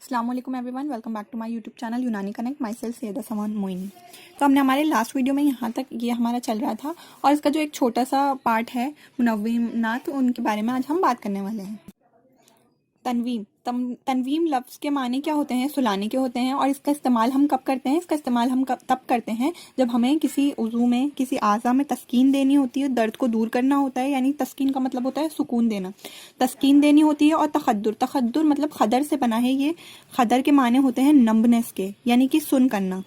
अस्सलाम वालेकुम everyone, welcome back to my YouTube channel Unani connect. Myself Syeda Saman Moini. तो हमने हमारे लास्ट वीडियो में यहाँ तक ये हमारा चल रहा था और इसका जो एक छोटा सा पार्ट है मुनव्विमात, उनके बारे में आज हम बात करने वाले हैं। तनवीम लफ्ज़ के माने क्या होते हैं? सुलाने के होते हैं। और इसका इस्तेमाल हम कब करते हैं? इसका इस्तेमाल हम तब करते हैं जब हमें किसी उज़ू में, किसी आज़ा में तस्कीन देनी होती है, दर्द को दूर करना होता है। यानी तस्कीन का मतलब होता है सुकून देना, तस्कीन देनी होती है। और तखद्दुर मतलब खदर से बना है। ये खदर के माने होते हैं नम्बनेस के, यानी कि सुन करना।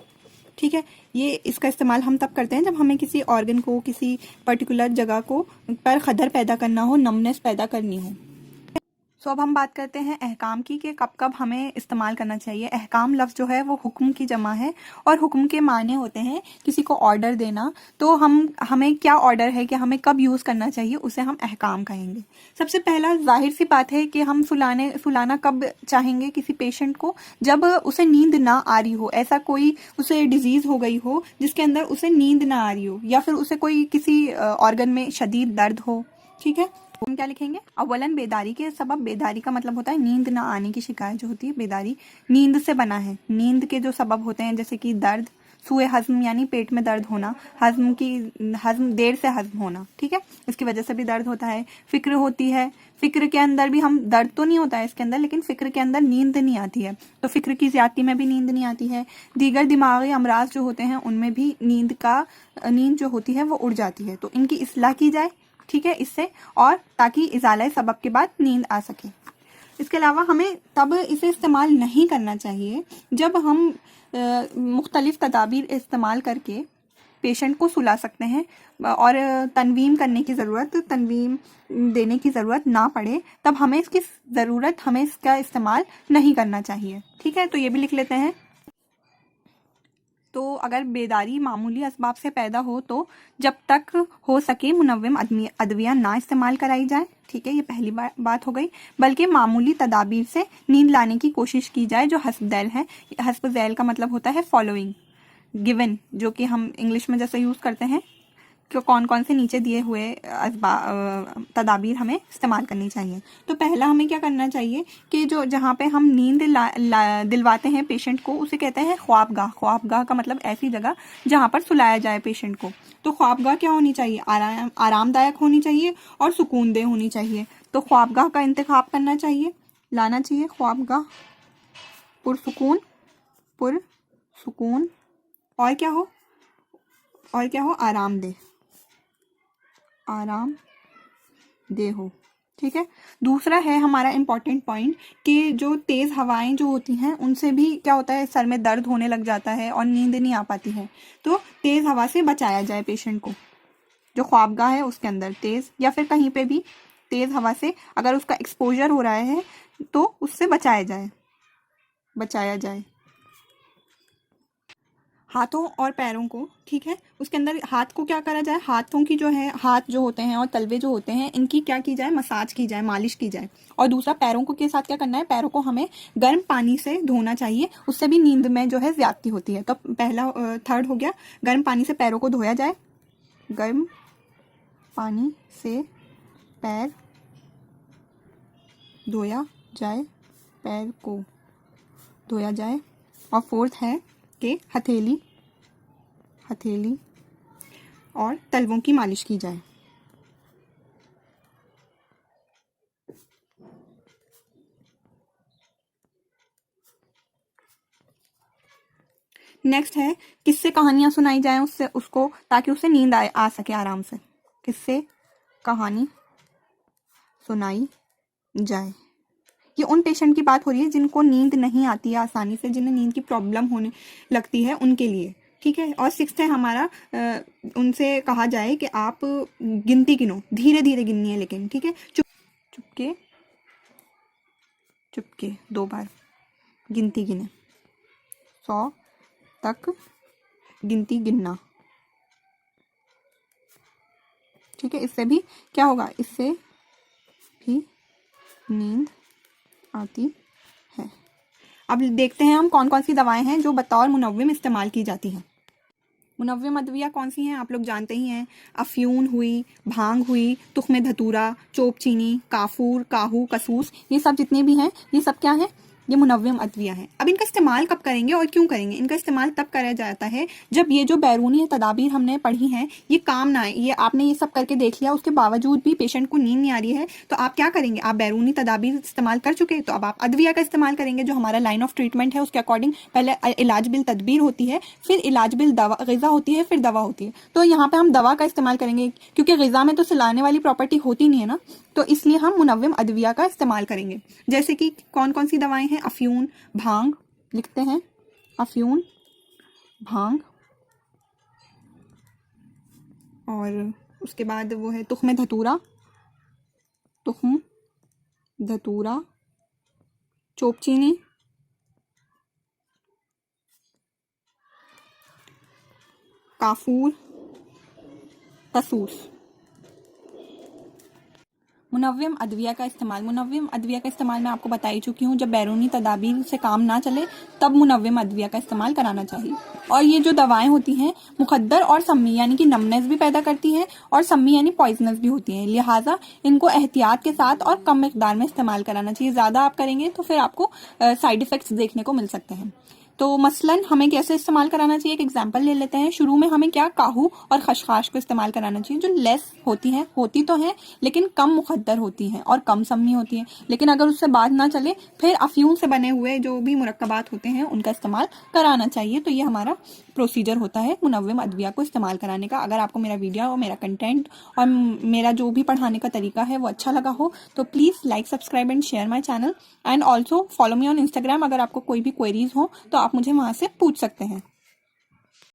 ठीक है, ये इसका इस्तेमाल हम तब करते हैं जब हमें किसी ऑर्गन को, किसी पर्टिकुलर जगह को पर खदर पैदा करना हो, नम्बनेस पैदा करनी हो। सो अब हम बात करते हैं अहकाम की कि कब कब हमें इस्तेमाल करना चाहिए। अहकाम लफ्ज़ जो है वो हुक्म की जमा है और हुक्म के माने होते हैं किसी को ऑर्डर देना। तो हमें क्या ऑर्डर है कि हमें कब यूज़ करना चाहिए, उसे हम अहकाम कहेंगे। सबसे पहला जाहिर सी बात है कि हम सुलाना कब चाहेंगे किसी पेशेंट को? जब उसे नींद ना आ रही हो, ऐसा कोई उसे डिजीज़ हो गई हो जिसके अंदर उसे नींद ना आ रही हो, या फिर उसे कोई किसी ऑर्गन में शदीद दर्द हो। ठीक है, हम क्या लिखेंगे? अव्वलन बेदारी के सबब। बेदारी का मतलब होता है नींद ना आने की शिकायत जो होती है। बेदारी नींद से बना है। नींद के जो सबब होते हैं जैसे कि दर्द, सुए हज़म यानी पेट में दर्द होना, हज़म देर से हज़म होना। ठीक है, इसकी वजह से भी दर्द होता है। फिक्र होती है। फिक्र के अंदर भी हम दर्द तो नहीं होता है इसके अंदर, लेकिन फिक्र के अंदर नींद नहीं आती है, तो फिक्र की ज़्यादती में भी नींद नहीं आती है। दीगर दिमागी अमराज जो होते हैं उनमें भी नींद जो होती है वो उड़ जाती है। तो इनकी इस्लाह की जाए, ठीक है, इससे, और ताकि इजाला सबब के बाद नींद आ सके। इसके अलावा हमें तब इसे इस्तेमाल नहीं करना चाहिए जब हम मुख्तलिफ तदाबीर इस्तेमाल करके पेशेंट को सुला सकते हैं और तनवीम देने की ज़रूरत ना पड़े, तब हमें इसका इस्तेमाल नहीं करना चाहिए। ठीक है, तो ये भी लिख लेते हैं। तो अगर बेदारी मामूली असबाब से पैदा हो तो जब तक हो सके मुनव्विम अदविया ना इस्तेमाल कराई जाए। ठीक है, ये पहली बात हो गई। बल्कि मामूली तदाबीर से नींद लाने की कोशिश की जाए जो हस्ब दैल है। हस्ब दैल का मतलब होता है फॉलोइंग, गिवन, जो कि हम इंग्लिश में जैसे यूज़ करते हैं कि कौन कौन से नीचे दिए हुए तदाबीर हमें इस्तेमाल करनी चाहिए। तो पहला हमें क्या करना चाहिए कि जहाँ पे हम नींद दिलवाते हैं पेशेंट को, उसे कहते हैं ख्वाबगाह। ख्वाबगाह का मतलब ऐसी जगह जहाँ पर सुलाया जाए पेशेंट को। तो ख्वाबगाह क्या होनी चाहिए? आरामदायक होनी चाहिए और सुकूनदेह होनी चाहिए। तो ख्वाबगाह का इंतखाब करना चाहिए, लाना चाहिए। ख्वाबगाह पुरसुकून और क्या हो? आरामदेह हो। ठीक है, दूसरा है हमारा इम्पॉर्टेंट पॉइंट कि जो तेज़ हवाएं जो होती हैं उनसे भी क्या होता है, सर में दर्द होने लग जाता है और नींद नहीं आ पाती है। तो तेज़ हवा से बचाया जाए पेशेंट को। जो ख्वाबगाह है उसके अंदर तेज़ या फिर कहीं पे भी तेज़ हवा से अगर उसका एक्सपोजर हो रहा है तो उससे बचाया जाए। हाथों और पैरों को, ठीक है, उसके अंदर हाथ को क्या करा जाए? हाथों की जो है, हाथ जो होते हैं और तलवे जो होते हैं, इनकी क्या की जाए? मसाज की जाए, मालिश की जाए। और दूसरा पैरों को के साथ क्या करना है? पैरों को हमें गर्म पानी से धोना चाहिए, उससे भी नींद में जो है ज्यादती होती है। तो पहला थर्ड हो गया, गर्म पानी से पैरों को धोया जाए। गर्म पानी से पैर को धोया जाए। और फोर्थ है कि हथेली और तलवों की मालिश की जाए। नेक्स्ट है किस्से कहानियां सुनाई जाए उसको, ताकि उसे नींद आ सके आराम से। किस्से कहानी सुनाई जाए। ये उन पेशेंट की बात हो रही है जिनको नींद नहीं आती है आसानी से, जिन्हें नींद की प्रॉब्लम होने लगती है, उनके लिए। ठीक है, और सिक्स्थ है हमारा, उनसे कहा जाए कि आप गिनती गिनो, धीरे धीरे गिननी है लेकिन। ठीक है, चुपके 2 बार गिनती गिने, 100 तक गिनती गिनना। ठीक है, इससे भी क्या होगा? इससे भी नींद आती है। अब देखते हैं हम कौन कौन सी दवाएं हैं जो बतौर मुनव्विम इस्तेमाल की जाती हैं। मुनव्विम अदविया कौन सी हैं? आप लोग जानते ही हैं। अफ्यून हुई, भांग हुई, तुख्मे धतूरा, चोप चीनी, काफूर, काहू, कसूस, ये सब जितने भी हैं, ये सब क्या है? ये मुनव्विम अद्विया हैं। अब इनका इस्तेमाल कब करेंगे और क्यों करेंगे? इनका इस्तेमाल तब करा जाता है जब ये जो बैरूनी तदाबीर हमने पढ़ी हैं ये काम ना आए। ये आपने ये सब करके देख लिया, उसके बावजूद भी पेशेंट को नींद नहीं आ रही है, तो आप क्या करेंगे? आप बैरूनी तदाबीर इस्तेमाल कर चुके, तो अब आप अद्विया का इस्तेमाल करेंगे। जो हमारा लाइन ऑफ ट्रीटमेंट है उसके अकॉर्डिंग पहले इलाज बिल तदबीर होती है, फिर इलाज बिल दवा ग़िज़ा होती है, फिर दवा होती है। तो यहाँ पे हम दवा का इस्तेमाल करेंगे, क्योंकि ग़िज़ा में तो सिलाने वाली प्रॉपर्टी होती नहीं है ना, तो इसलिए हम मुनव्विम अद्विया का इस्तेमाल करेंगे। जैसे कि कौन कौन सी दवाएं हैं? अफ्यून, भांग, लिखते हैं अफ्यून, भांग, और उसके बाद वो है तुख्म धतूरा, तुख्म धतूरा, चोपचीनी, काफूर, कसूस। मुनव्विम अद्विया का इस्तेमाल मैं आपको बता ही चुकी हूँ। जब बैरूनी तदाबीर से काम ना चले तब मुनव्विम अद्विया का इस्तेमाल कराना चाहिए। और ये जो दवाएं होती हैं मुखद्दर और सम्मी यानी कि नमनेस भी पैदा करती हैं, और सम्मी यानी पॉइजनस भी होती हैं, लिहाजा इनको एहतियात के साथ और कम मिकदार में इस्तेमाल कराना चाहिए। ज़्यादा आप करेंगे तो फिर आपको साइड इफ़ेक्ट्स देखने को मिल सकते हैं। तो मसलन हमें कैसे इस्तेमाल कराना चाहिए, एक एग्जांपल ले लेते हैं। शुरू में हमें क्या काहू और खशखाश को इस्तेमाल कराना चाहिए, जो लेस होती तो हैं लेकिन कम मुखद्दर होती हैं और कम सम्मी होती हैं। लेकिन अगर उससे बात ना चले फिर अफ्यून से बने हुए जो भी मुरक्कबात होते हैं उनका इस्तेमाल कराना चाहिए। तो ये हमारा प्रोसीजर होता है मुनव्विम अद्विया को इस्तेमाल कराने का। अगर आपको मेरा वीडियो और मेरा कंटेंट और मेरा जो भी पढ़ाने का तरीका है वो अच्छा लगा हो तो please like, subscribe and share my channel, and also follow me on Instagram. अगर आपको कोई भी क्वेरीज हो तो आप मुझे वहाँ से पूछ सकते हैं।